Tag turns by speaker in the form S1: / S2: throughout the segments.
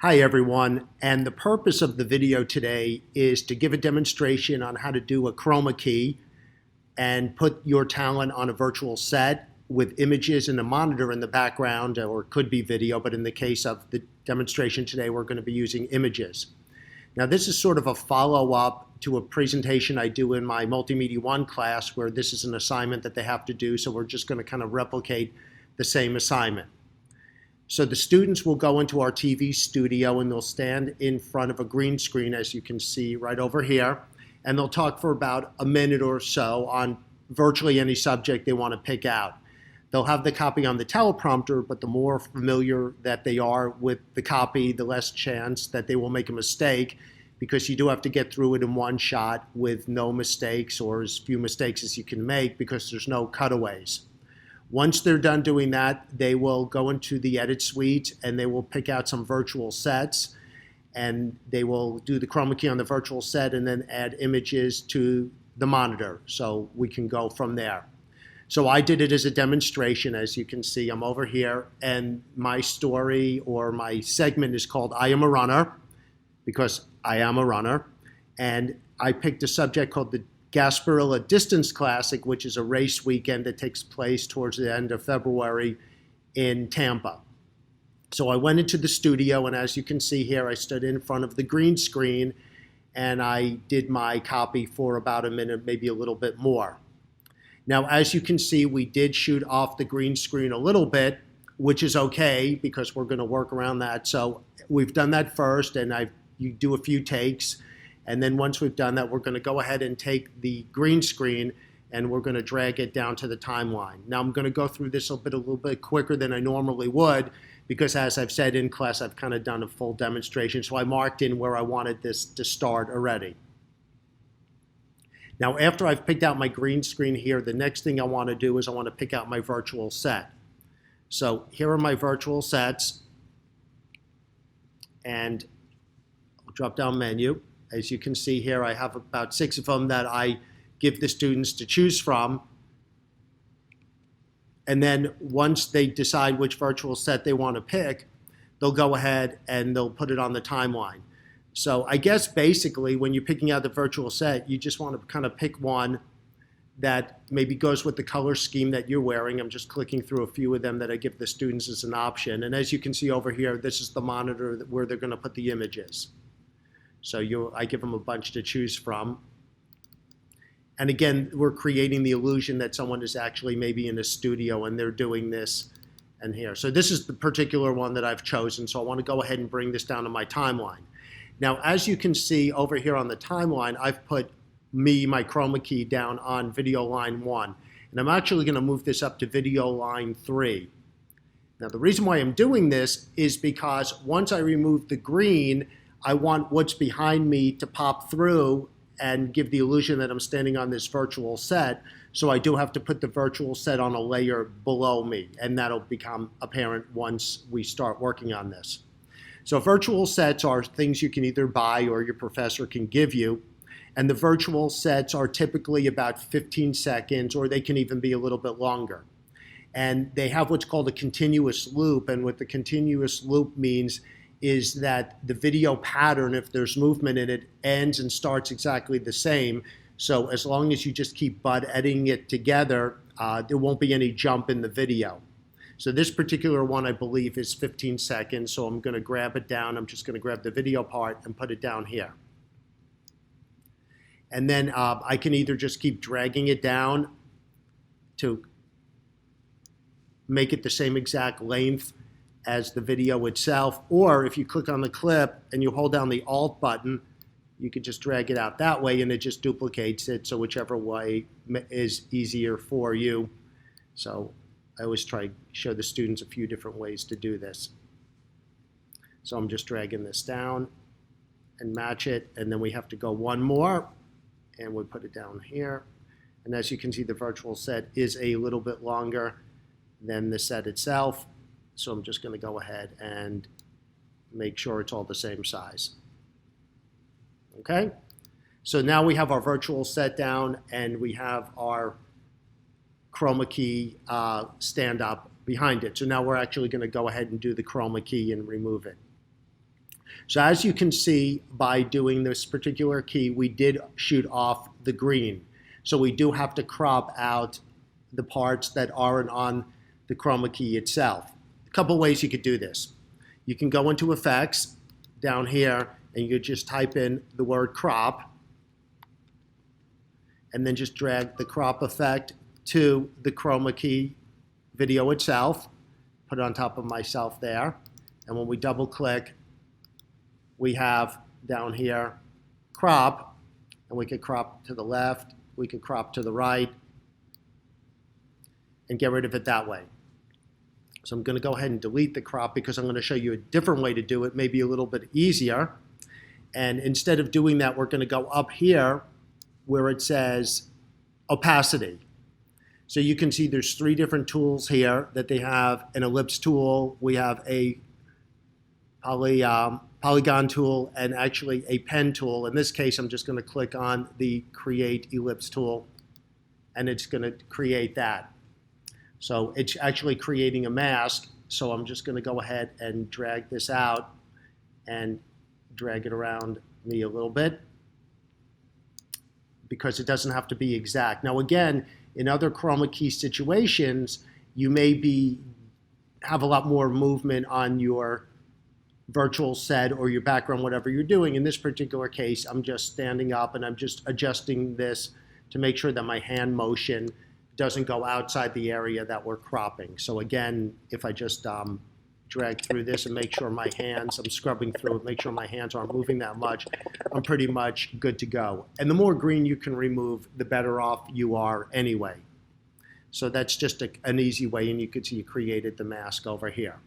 S1: Hi everyone, and the purpose of the video today is to give a demonstration on how to do a chroma key and put your talent on a virtual set with images and a monitor in the background, or it could be video, but in the case of the demonstration today, we're going to be using images. Now this is sort of a follow-up to a presentation I do in my Multimedia 1 class where this is an assignment that they have to do, so we're just going to kind of replicate the same assignment. So the students will go into our TV studio and they'll stand in front of a green screen, as you can see right over here, and they'll talk for about a minute or so on virtually any subject they want to pick out. They'll have the copy on the teleprompter, but the more familiar that they are with the copy, the less chance that they will make a mistake, because you do have to get through it in one shot with no mistakes, or as few mistakes as you can make, because there's no cutaways. Once they're done doing that, they will go into the edit suite and they will pick out some virtual sets, and they will do the chroma key on the virtual set and then add images to the monitor so we can go from there. So I did it as a demonstration. As you can see, I'm over here, and my story or my segment is called I Am a Runner, because I am a runner, and I picked a subject called the Gasparilla Distance Classic, which is a race weekend that takes place towards the end of February in Tampa. So I went into the studio, and as you can see here, I stood in front of the green screen and I did my copy for about a minute, maybe a little bit more. Now, as you can see, we did shoot off the green screen a little bit, which is okay because we're going to work around that. So we've done that first, and you do a few takes. And then once we've done that, we're going to go ahead and take the green screen and we're going to drag it down to the timeline. Now I'm going to go through this a little bit quicker than I normally would, because as I've said in class, I've kind of done a full demonstration. So I marked in where I wanted this to start already. Now after I've picked out my green screen here, the next thing I want to do is I want to pick out my virtual set. So here are my virtual sets, and I'll drop down menu. As you can see here, I have about 6 of them that I give the students to choose from. And then once they decide which virtual set they want to pick, they'll go ahead and they'll put it on the timeline. So I guess basically when you're picking out the virtual set, you just want to kind of pick one that maybe goes with the color scheme that you're wearing. I'm just clicking through a few of them that I give the students as an option. And as you can see over here, this is the monitor where they're going to put the images. So I give them a bunch to choose from. And again, we're creating the illusion that someone is actually maybe in a studio and they're doing this and here. So this is the particular one that I've chosen. So I want to go ahead and bring this down to my timeline. Now, as you can see over here on the timeline, I've put my chroma key down on video line 1. And I'm actually going to move this up to video line 3. Now, the reason why I'm doing this is because once I remove the green, I want what's behind me to pop through and give the illusion that I'm standing on this virtual set. So I do have to put the virtual set on a layer below me, and that'll become apparent once we start working on this. So virtual sets are things you can either buy or your professor can give you. And the virtual sets are typically about 15 seconds, or they can even be a little bit longer. And they have what's called a continuous loop. And what the continuous loop means is that the video pattern, if there's movement in it, ends and starts exactly the same. So as long as you just keep editing it together, there won't be any jump in the video. So this particular one, I believe, is 15 seconds. So I'm going to grab it down. I'm just going to grab the video part and put it down here. And then I can either just keep dragging it down to make it the same exact length as the video itself, or if you click on the clip and you hold down the Alt button, you could just drag it out that way and it just duplicates it, so whichever way is easier for you. So I always try to show the students a few different ways to do this. So I'm just dragging this down and match it, and then we have to go one more and we put it down here. And as you can see, the virtual set is a little bit longer than the set itself. So I'm just going to go ahead and make sure it's all the same size. Okay? So now we have our virtual set down and we have our chroma key stand up behind it. So now we're actually going to go ahead and do the chroma key and remove it. So as you can see, by doing this particular key, we did shoot off the green. So we do have to crop out the parts that aren't on the chroma key itself. A couple ways you could do this. You can go into Effects down here, and you just type in the word crop, and then just drag the crop effect to the chroma key video itself, put it on top of myself there, and when we double click, we have down here crop, and we could crop to the left, we could crop to the right, and get rid of it that way. So I'm going to go ahead and delete the crop because I'm going to show you a different way to do it, maybe a little bit easier. And instead of doing that, we're going to go up here where it says opacity. So you can see there's 3 different tools here that they have: an ellipse tool, we have a polygon tool, and actually a pen tool. In this case, I'm just going to click on the create ellipse tool, and it's going to create that. So it's actually creating a mask. So I'm just going to go ahead and drag this out and drag it around me a little bit, because it doesn't have to be exact. Now again, in other chroma key situations, you may have a lot more movement on your virtual set or your background, whatever you're doing. In this particular case, I'm just standing up and I'm just adjusting this to make sure that my hand motion doesn't go outside the area that we're cropping. So again, if I just drag through this and make sure my hands, I'm scrubbing through it, make sure my hands aren't moving that much, I'm pretty much good to go. And the more green you can remove, the better off you are anyway. So that's just an easy way, and you can see you created the mask over here.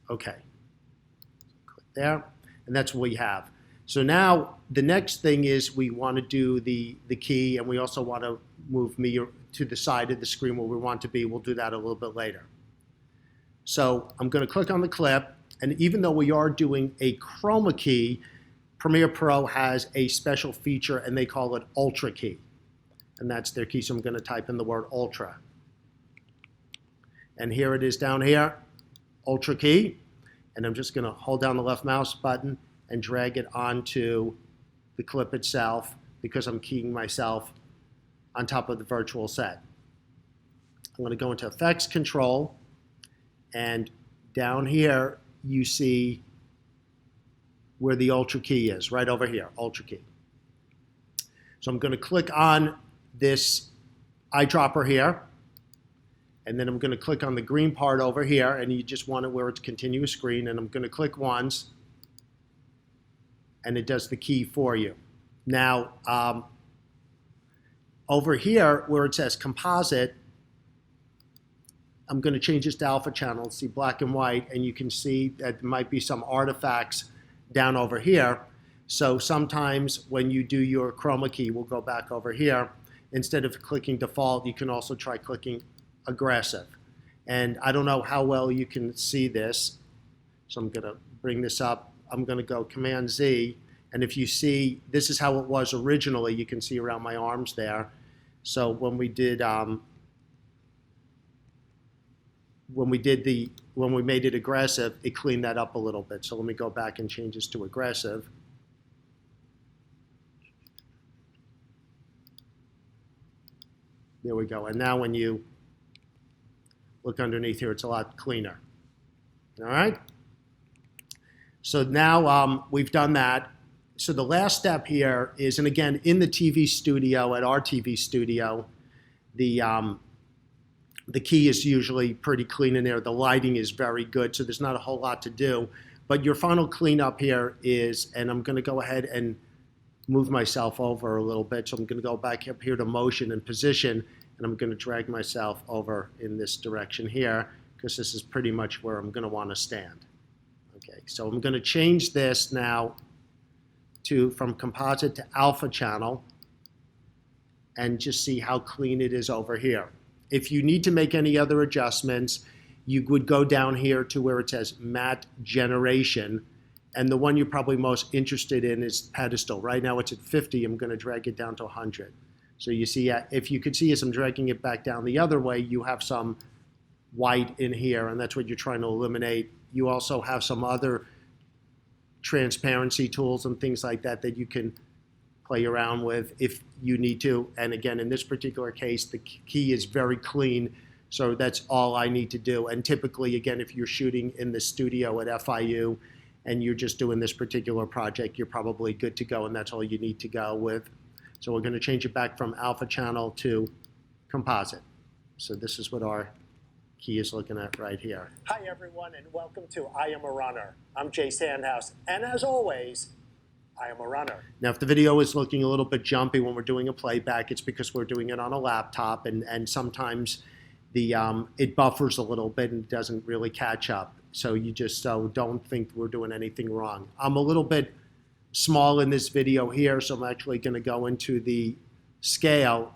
S1: Okay, click there, and that's what we have. So now the next thing is we want to do the key, and we also want to move me to the side of the screen where we want to be. We'll do that a little bit later. So I'm going to click on the clip, and even though we are doing a chroma key, Premiere Pro has a special feature, and they call it Ultra Key. And that's their key, so I'm going to type in the word Ultra. And here it is down here, Ultra Key. And I'm just going to hold down the left mouse button and drag it onto the clip itself, because I'm keying myself on top of the virtual set. I'm going to go into Effects Control, and down here you see where the Ultra Key is, right over here, Ultra Key. So I'm going to click on this eyedropper here, and then I'm going to click on the green part over here, and you just want it where it's continuous screen, and I'm going to click once, and it does the key for you. Now, over here where it says composite, I'm going to change this to alpha channel, see black and white, and you can see that there might be some artifacts down over here. So sometimes when you do your chroma key, we'll go back over here, instead of clicking default, you can also try clicking aggressive. And I don't know how well you can see this, so I'm going to bring this up. I'm going to go Command Z, and if you see, this is how it was originally. You can see around my arms there. So when we made it aggressive, it cleaned that up a little bit. So let me go back and change this to aggressive. There we go. And now when you look underneath here, it's a lot cleaner. All right? So now we've done that. So the last step here is, and again, in the TV studio, at our TV studio, the key is usually pretty clean in there. The lighting is very good, so there's not a whole lot to do. But your final cleanup here is, and I'm going to go ahead and move myself over a little bit. So I'm going to go back up here to motion and position, and I'm going to drag myself over in this direction here, because this is pretty much where I'm going to want to stand. Okay, so I'm going to change this now from composite to alpha channel, and just see how clean it is over here. If you need to make any other adjustments, you would go down here to where it says matte generation, and the one you're probably most interested in is pedestal. Right now it's at 50. I'm going to drag it down to 100. So you see, if you could see as I'm dragging it back down the other way, you have some white in here, and that's what you're trying to eliminate. You also have some other transparency tools and things like that that you can play around with if you need to. And again, in this particular case, the key is very clean, so that's all I need to do. And typically, again, if you're shooting in the studio at FIU and you're just doing this particular project, you're probably good to go, and that's all you need to go with. So we're going to change it back from alpha channel to composite. So this is what our key is looking at right here. Hi everyone, and welcome to I Am a Runner. I'm Jay Sandhouse, and as always, I am a runner. Now, if the video is looking a little bit jumpy when we're doing a playback, it's because we're doing it on a laptop, and sometimes the it buffers a little bit and doesn't really catch up. So you just don't think we're doing anything wrong. I'm a little bit small in this video here, so I'm actually going to go into the scale,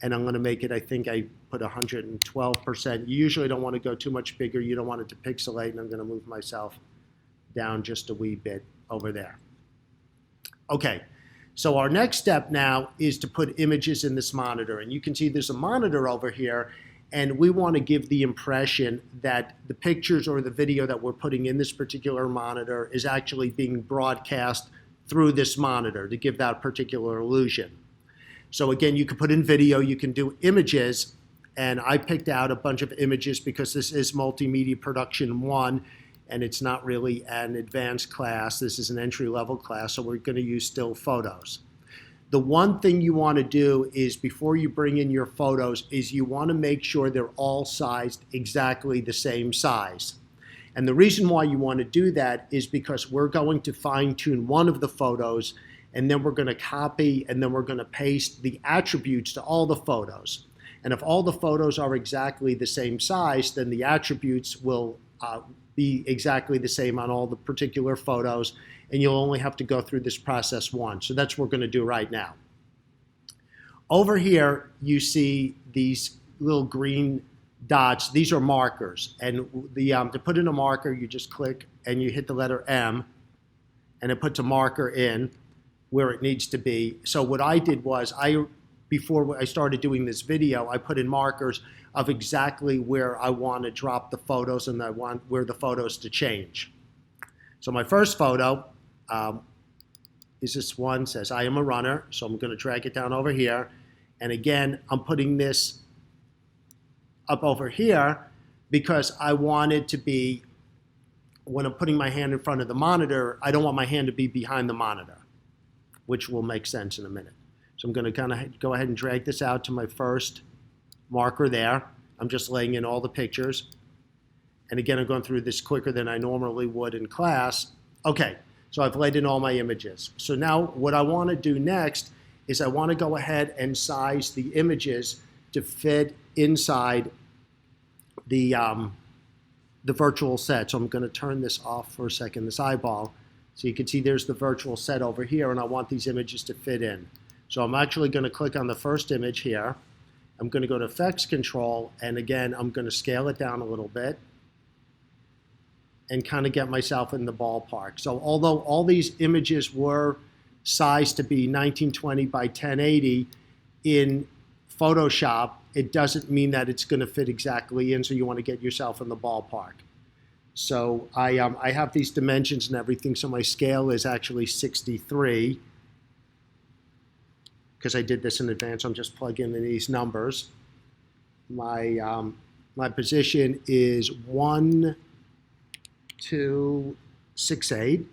S1: and I'm going to make it, I think I put 112%. You usually don't want to go too much bigger. You don't want it to pixelate, and I'm going to move myself down just a wee bit over there. Okay, so our next step now is to put images in this monitor, and you can see there's a monitor over here, and we want to give the impression that the pictures or the video that we're putting in this particular monitor is actually being broadcast through this monitor to give that particular illusion. So again, you can put in video, you can do images, and I picked out a bunch of images because this is Multimedia Production 1, and it's not really an advanced class. This is an entry-level class, so we're going to use still photos. The one thing you want to do is, before you bring in your photos, is you want to make sure they're all sized exactly the same size. And the reason why you want to do that is because we're going to fine-tune one of the photos, and then we're going to copy, and then we're going to paste the attributes to all the photos. And if all the photos are exactly the same size, then the attributes will be exactly the same on all the particular photos, and you'll only have to go through this process once. So that's what we're going to do right now. Over here, you see these little green dots. These are markers, and to put in a marker, you just click and you hit the letter M, and it puts a marker in where it needs to be. So what I did was, before I started doing this video, I put in markers of exactly where I want to drop the photos and I want where the photos to change. So my first photo is this one, says I am a runner. So I'm going to drag it down over here. And again, I'm putting this up over here because I want it to be, when I'm putting my hand in front of the monitor, I don't want my hand to be behind the monitor, which will make sense in a minute. So I'm going to kind of go ahead and drag this out to my first marker there. I'm just laying in all the pictures. And again, I'm going through this quicker than I normally would in class. Okay, so I've laid in all my images. So now what I want to do next is I want to go ahead and size the images to fit inside the virtual set. So I'm going to turn this off for a second, this eyeball. So you can see there's the virtual set over here, and I want these images to fit in. So I'm actually going to click on the first image here. I'm going to go to Effects Control, and again, I'm going to scale it down a little bit and kind of get myself in the ballpark. So although all these images were sized to be 1920 by 1080 in Photoshop, it doesn't mean that it's going to fit exactly in, so you want to get yourself in the ballpark. So I have these dimensions and everything, so my scale is actually 63. Because I did this in advance, I'm just plugging in these numbers. My position is 1, 2, 6, 8.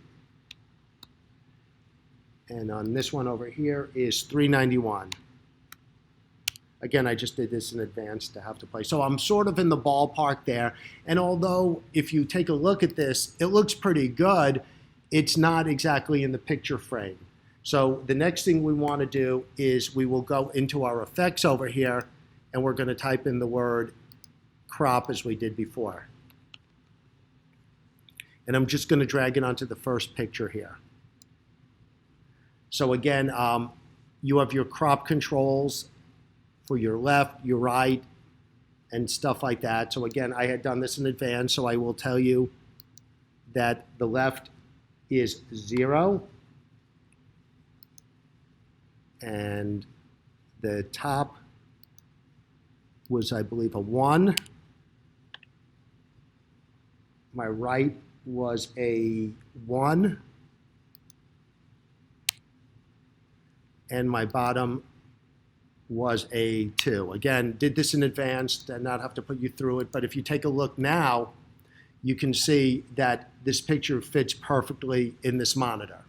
S1: And on this one over here is 391. Again, I just did this in advance to have to play. So I'm sort of in the ballpark there. And although if you take a look at this, it looks pretty good, it's not exactly in the picture frame. So the next thing we want to do is we will go into our effects over here, and we're going to type in the word crop as we did before. And I'm just going to drag it onto the first picture here. So again, you have your crop controls for your left, your right, and stuff like that. So again, I had done this in advance, so I will tell you that the left is 0. And the top was, I believe, a 1. My right was a 1. and my bottom was a 2. Again, did this in advance, did not have to put you through it, but if you take a look now, you can see that this picture fits perfectly in this monitor.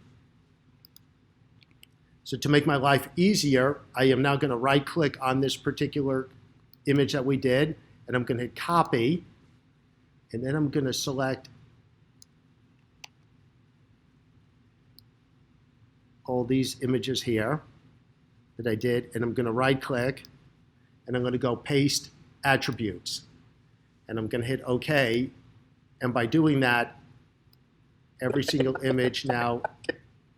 S1: So to make my life easier, I am now going to right-click on this particular image that we did, and I'm going to hit copy, and then I'm going to select all these images here that I did, and I'm going to right-click, and I'm going to go paste attributes, and I'm going to hit OK, and by doing that, every single image now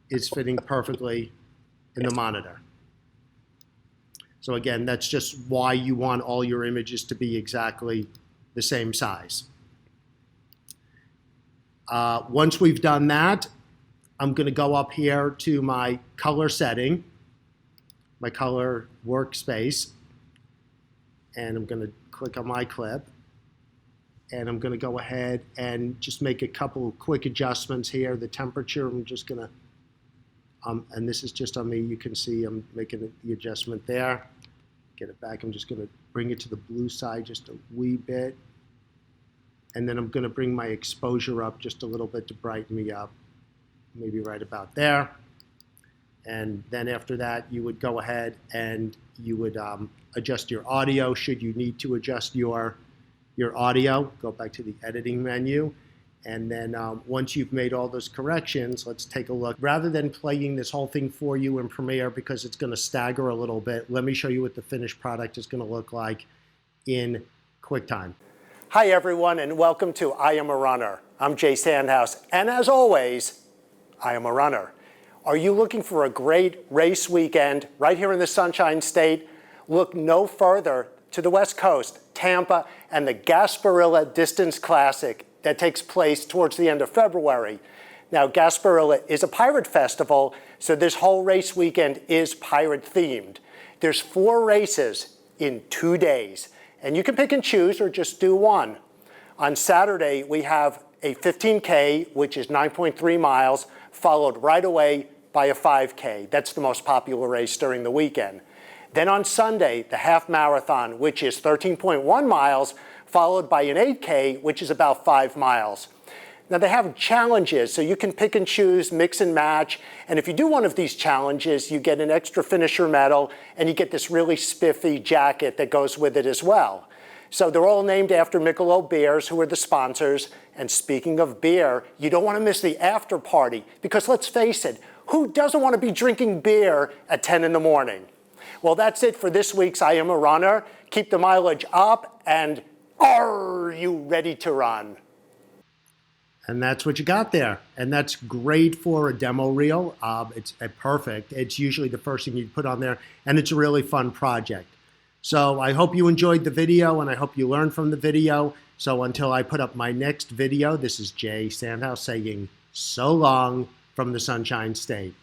S1: is fitting perfectly in the monitor. So again, that's just why you want all your images to be exactly the same size. Once we've done that, I'm going to go up here to my color setting, my color workspace, and I'm going to click on my clip, and I'm going to go ahead and just make a couple of quick adjustments here. The temperature, I'm just going to, and this is just on me, you can see I'm making the adjustment there. Get it back, I'm just going to bring it to the blue side just a wee bit, and then I'm going to bring my exposure up just a little bit to brighten me up, maybe right about there. And then after that, you would go ahead and you would adjust your audio should you need to adjust your audio. Go back to the editing menu. And then once you've made all those corrections, let's take a look. Rather than playing this whole thing for you in Premiere because it's going to stagger a little bit, let me show you what the finished product is going to look like in QuickTime. Hi everyone, and welcome to I Am a Runner. I'm Jay Sandhouse, and as always, I am a runner. Are you looking for a great race weekend right here in the Sunshine State? Look no further to the West Coast, Tampa, and the Gasparilla Distance Classic that takes place towards the end of February. Now, Gasparilla is a pirate festival, so this whole race weekend is pirate themed. There's 4 races in 2 days, and you can pick and choose or just do one. On Saturday, we have a 15K, which is 9.3 miles, followed right away by a 5K. That's the most popular race during the weekend. Then on Sunday, the half marathon, which is 13.1 miles, followed by an 8K, which is about 5 miles. Now they have challenges, so you can pick and choose, mix and match, and if you do one of these challenges, you get an extra finisher medal, and you get this really spiffy jacket that goes with it as well. So they're all named after Michelob beers, who are the sponsors. And speaking of beer, you don't want to miss the after party, because let's face it, who doesn't want to be drinking beer at 10 in the morning? Well, that's it for this week's I Am a Runner. Keep the mileage up, and are you ready to run? And that's what you got there. And that's great for a demo reel. It's perfect. It's usually the first thing you put on there, and it's a really fun project. So I hope you enjoyed the video, and I hope you learned from the video. So until I put up my next video, this is Jay Sandhouse saying so long from the Sunshine State.